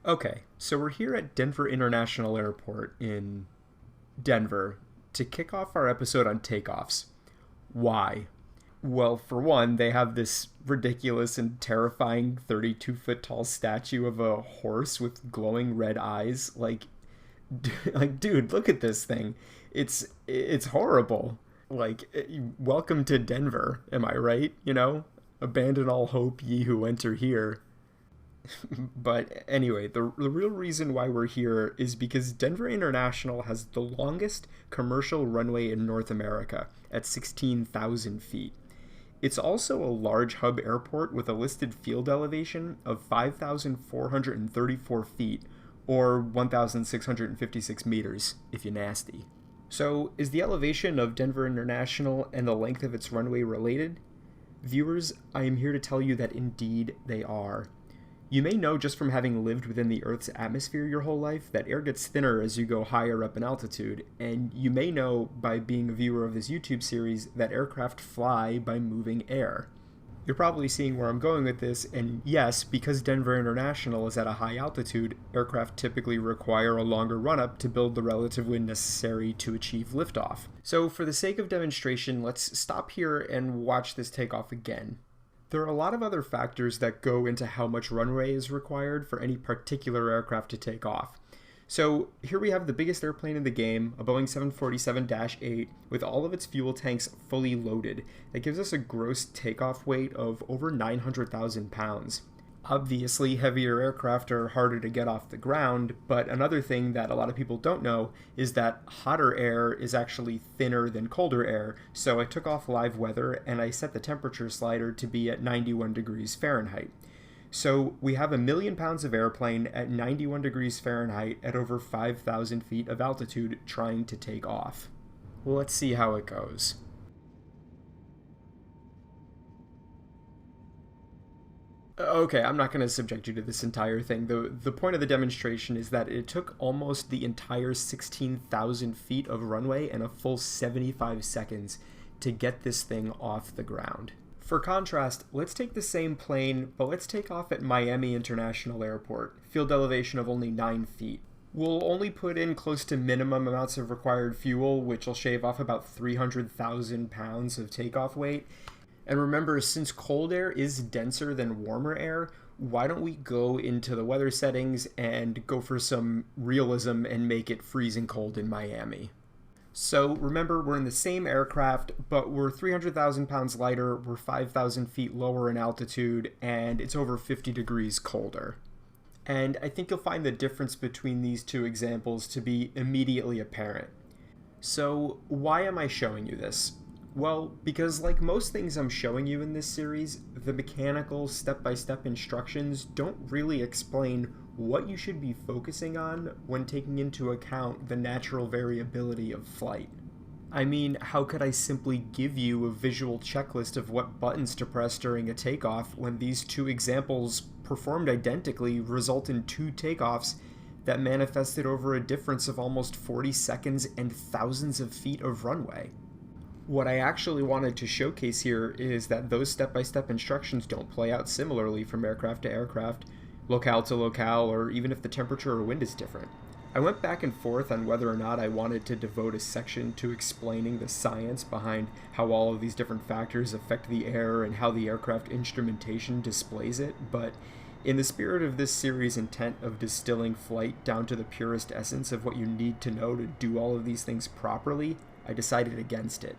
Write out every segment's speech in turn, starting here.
Okay, so we're here at Denver International Airport in Denver to kick off our episode on takeoffs. Why? Well, for one, they have this ridiculous and terrifying 32-foot tall statue of a horse with glowing red eyes. Dude, look at this thing. It's horrible. Welcome to Denver, am I right? Abandon all hope, ye who enter here. But anyway, the real reason why we're here is because Denver International has the longest commercial runway in North America at 16,000 feet. It's also a large hub airport with a listed field elevation of 5,434 feet, or 1,656 meters, if you're nasty. So, is the elevation of Denver International and the length of its runway related? Viewers, I am here to tell you that indeed they are. You may know just from having lived within the Earth's atmosphere your whole life that air gets thinner as you go higher up in altitude, and you may know by being a viewer of this YouTube series that aircraft fly by moving air. You're probably seeing where I'm going with this, and yes, because Denver International is at a high altitude, aircraft typically require a longer run-up to build the relative wind necessary to achieve liftoff. So for the sake of demonstration, let's stop here and watch this takeoff again. There are a lot of other factors that go into how much runway is required for any particular aircraft to take off. So here we have the biggest airplane in the game, a Boeing 747-8, with all of its fuel tanks fully loaded. That gives us a gross takeoff weight of over 900,000 pounds. Obviously, heavier aircraft are harder to get off the ground, but another thing that a lot of people don't know is that hotter air is actually thinner than colder air, so I took off live weather and I set the temperature slider to be at 91 degrees Fahrenheit. So we have 1,000,000 pounds of airplane at 91 degrees Fahrenheit at over 5,000 feet of altitude trying to take off. Well, let's see how it goes. Okay, I'm not going to subject you to this entire thing. The point of the demonstration is that it took almost the entire 16,000 feet of runway and a full 75 seconds to get this thing off the ground. For contrast, let's take the same plane, but let's take off at Miami International Airport, field elevation of only 9 feet. We'll only put in close to minimum amounts of required fuel, which will shave off about 300,000 pounds of takeoff weight. And remember, since cold air is denser than warmer air, why don't we go into the weather settings and go for some realism and make it freezing cold in Miami. So remember, we're in the same aircraft, but we're 300,000 pounds lighter, we're 5,000 feet lower in altitude, and it's over 50 degrees colder. And I think you'll find the difference between these two examples to be immediately apparent. So why am I showing you this? Well, because like most things I'm showing you in this series, the mechanical step-by-step instructions don't really explain what you should be focusing on when taking into account the natural variability of flight. I mean, how could I simply give you a visual checklist of what buttons to press during a takeoff when these two examples performed identically result in two takeoffs that manifested over a difference of almost 40 seconds and thousands of feet of runway? What I actually wanted to showcase here is that those step-by-step instructions don't play out similarly from aircraft to aircraft, locale to locale, or even if the temperature or wind is different. I went back and forth on whether or not I wanted to devote a section to explaining the science behind how all of these different factors affect the air and how the aircraft instrumentation displays it, but in the spirit of this series' intent of distilling flight down to the purest essence of what you need to know to do all of these things properly, I decided against it.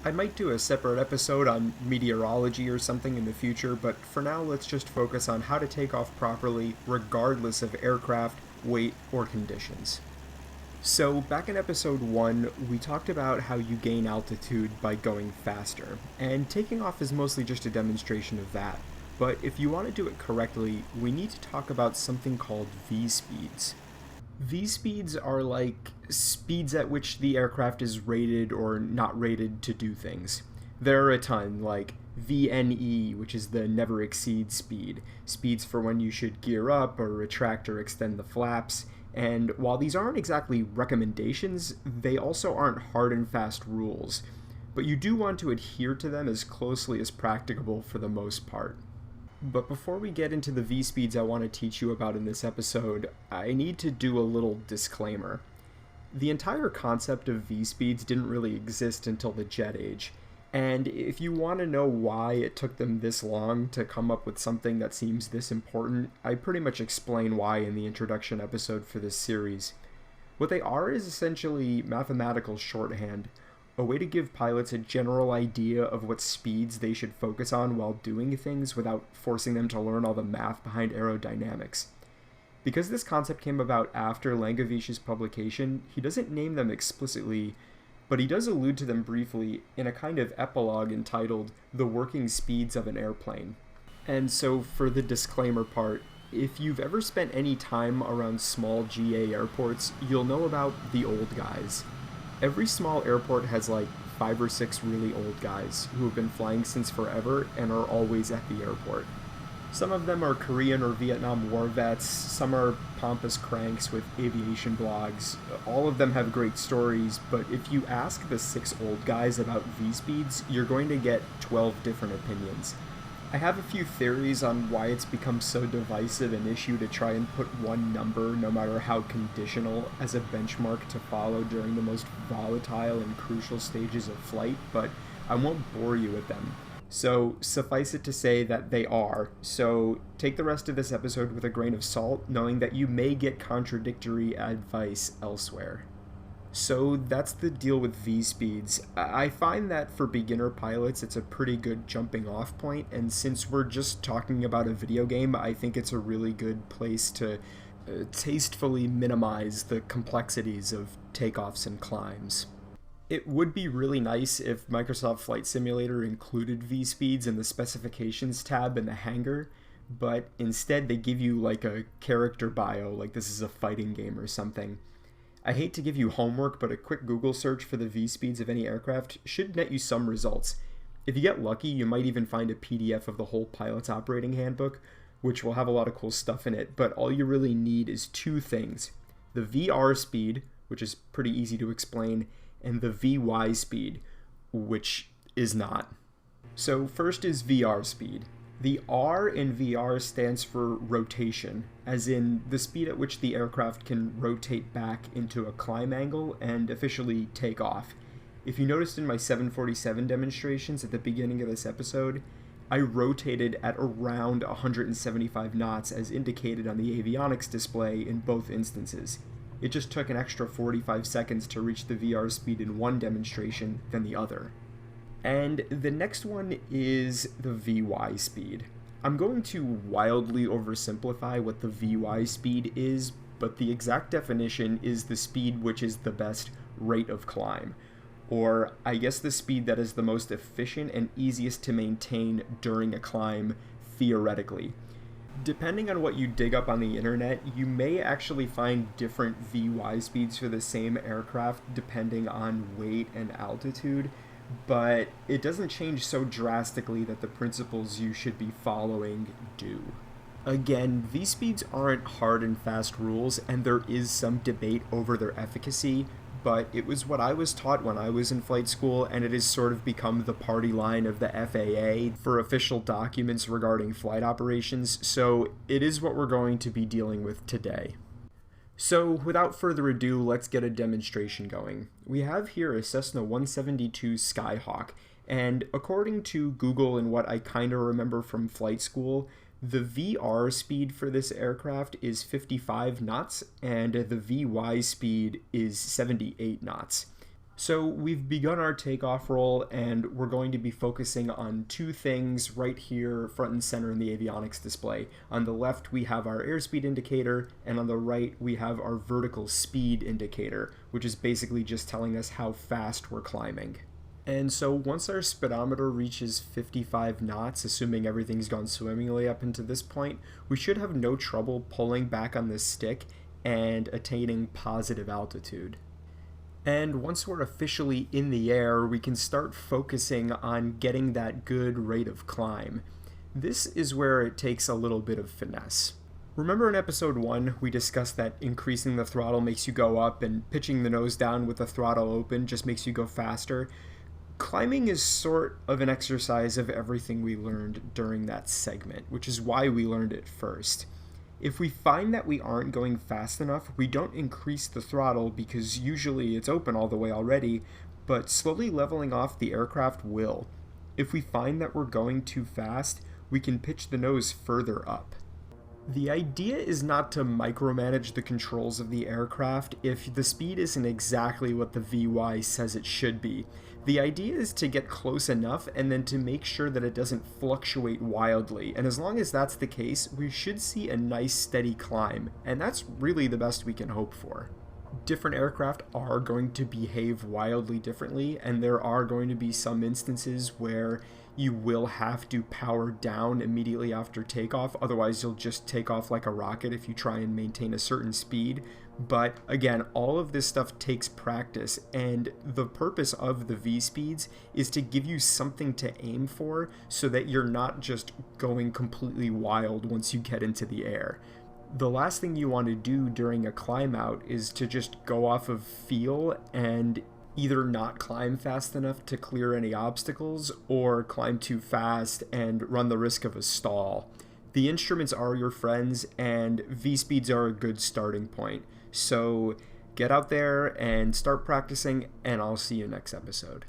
I might do a separate episode on meteorology or something in the future, but for now let's just focus on how to take off properly regardless of aircraft, weight, or conditions. So back in episode 1, we talked about how you gain altitude by going faster, and taking off is mostly just a demonstration of that. But if you want to do it correctly, we need to talk about something called V-speeds. V-speeds are like speeds at which the aircraft is rated or not rated to do things. There are a ton, like VNE, which is the never exceed speed, speeds for when you should gear up or retract or extend the flaps, and while these aren't exactly recommendations, they also aren't hard and fast rules, but you do want to adhere to them as closely as practicable for the most part. But before we get into the V-speeds I want to teach you about in this episode, I need to do a little disclaimer. The entire concept of V-speeds didn't really exist until the jet age, and if you want to know why it took them this long to come up with something that seems this important, I pretty much explain why in the introduction episode for this series. What they are is essentially mathematical shorthand, a way to give pilots a general idea of what speeds they should focus on while doing things without forcing them to learn all the math behind aerodynamics. Because this concept came about after Langewies's publication, he doesn't name them explicitly, but he does allude to them briefly in a kind of epilogue entitled The Working Speeds of an Airplane. And so for the disclaimer part, if you've ever spent any time around small GA airports, you'll know about the old guys. Every small airport has like 5 or 6 really old guys who have been flying since forever and are always at the airport. Some of them are Korean or Vietnam War vets, some are pompous cranks with aviation blogs. All of them have great stories, but if you ask the 6 old guys about V-speeds, you're going to get 12 different opinions. I have a few theories on why it's become so divisive an issue to try and put one number, no matter how conditional, as a benchmark to follow during the most volatile and crucial stages of flight, but I won't bore you with them. So suffice it to say that they are, so take the rest of this episode with a grain of salt, knowing that you may get contradictory advice elsewhere. So that's the deal with V-speeds. I find that for beginner pilots it's a pretty good jumping off point, and since we're just talking about a video game, I think it's a really good place to tastefully minimize the complexities of takeoffs and climbs. It would be really nice if Microsoft Flight Simulator included V-speeds in the specifications tab in the hangar, but instead they give you like a character bio, like this is a fighting game or something. I hate to give you homework, but a quick Google search for the V-speeds of any aircraft should net you some results. If you get lucky, you might even find a PDF of the whole pilot's operating handbook, which will have a lot of cool stuff in it, but all you really need is 2 things. The VR speed, which is pretty easy to explain, and the VY speed, which is not. So first is VR speed. The R in VR stands for rotation, as in the speed at which the aircraft can rotate back into a climb angle and officially take off. If you noticed in my 747 demonstrations at the beginning of this episode, I rotated at around 175 knots as indicated on the avionics display in both instances. It just took an extra 45 seconds to reach the VR speed in one demonstration than the other. And the next one is the VY speed. I'm going to wildly oversimplify what the VY speed is, but the exact definition is the speed which is the best rate of climb, or I guess the speed that is the most efficient and easiest to maintain during a climb, theoretically. Depending on what you dig up on the internet, you may actually find different VY speeds for the same aircraft depending on weight and altitude, but it doesn't change so drastically that the principles you should be following do. Again, V-speeds aren't hard and fast rules, and there is some debate over their efficacy, but it was what I was taught when I was in flight school, and it has sort of become the party line of the FAA for official documents regarding flight operations, so it is what we're going to be dealing with today. So without further ado, let's get a demonstration going. We have here a Cessna 172 Skyhawk, and according to Google and what I kinda remember from flight school, the VR speed for this aircraft is 55 knots, and the VY speed is 78 knots. So we've begun our takeoff roll, and we're going to be focusing on 2 things right here front and center in the avionics display. On the left we have our airspeed indicator, and on the right we have our vertical speed indicator, which is basically just telling us how fast we're climbing. And so once our speedometer reaches 55 knots, assuming everything's gone swimmingly up into this point, we should have no trouble pulling back on this stick and attaining positive altitude. And once we're officially in the air, we can start focusing on getting that good rate of climb. This is where it takes a little bit of finesse. Remember in episode 1, we discussed that increasing the throttle makes you go up and pitching the nose down with the throttle open just makes you go faster? Climbing is sort of an exercise of everything we learned during that segment, which is why we learned it first. If we find that we aren't going fast enough, we don't increase the throttle because usually it's open all the way already, but slowly leveling off the aircraft will. If we find that we're going too fast, we can pitch the nose further up. The idea is not to micromanage the controls of the aircraft if the speed isn't exactly what the VY says it should be. The idea is to get close enough and then to make sure that it doesn't fluctuate wildly, and as long as that's the case, we should see a nice steady climb, and that's really the best we can hope for. Different aircraft are going to behave wildly differently, and there are going to be some instances where you will have to power down immediately after takeoff, otherwise you'll just take off like a rocket if you try and maintain a certain speed. But again, all of this stuff takes practice, and the purpose of the V-speeds is to give you something to aim for so that you're not just going completely wild once you get into the air. The last thing you want to do during a climb out is to just go off of feel and either not climb fast enough to clear any obstacles or climb too fast and run the risk of a stall. The instruments are your friends, and V-speeds are a good starting point. So get out there and start practicing, and I'll see you next episode.